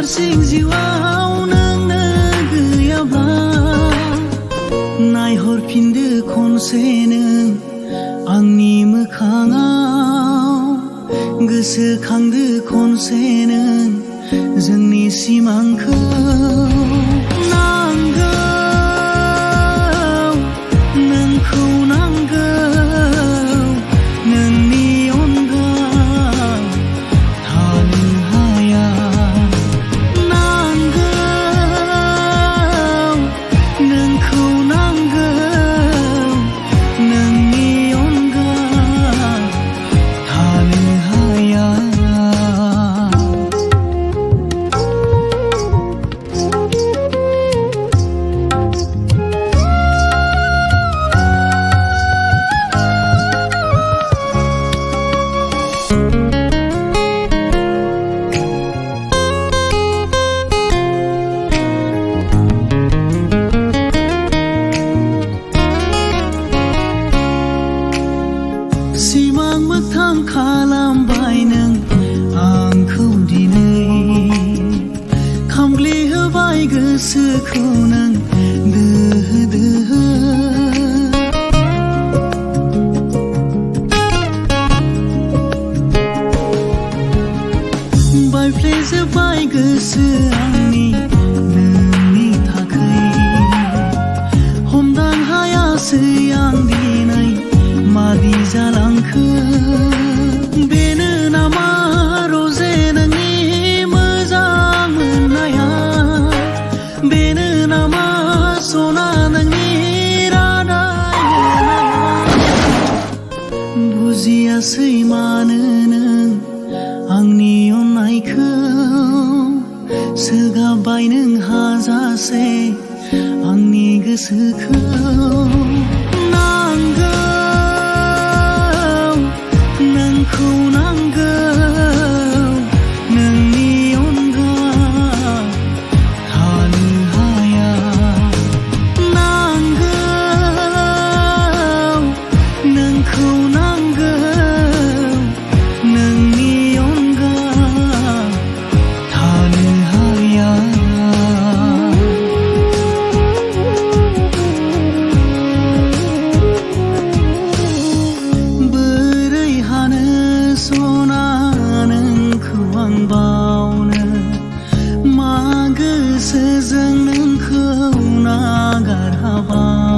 हारसिं जिउआव नोंनो गैयाब्ला नायहरफिनदो खनसे नों आंनि मोखाङाव गोसोखांदो खनसे नों जोंनि सिमांखौ नांगौ नोंखौ नांगौ नोंनि अनगा थानो हाया नांगौ नोंखौ नांगौ नोंनि अनगा थानो हाया सिमां मोगथां खालामबाय नों आंखौ दिनै खामग्लिहोबाय गोसोखौ नों दोहो दोहो बायफ्लेजोब्बाय गोसो आंनि नोंनि थाखाय हमदां हायासै आं दिनै मादि जालांखो बेनो नामा रजे नोंनि मोजां मोननाया बेनो नामा सना नोंनि रादाय बुजियासै मानो नों आंनि अननायखौ सोगाबबाय नों हाजासे आंनि गोसोखौ नांगौ नोंखौ नांगौ नोंनि अनगा थानो हाया नांगौ नोंखौ नांगौ नोंनि अनगा थानो हाया सना नोंखौ आं बावनो मा गोसोजों नोंखौ नागार हाबाय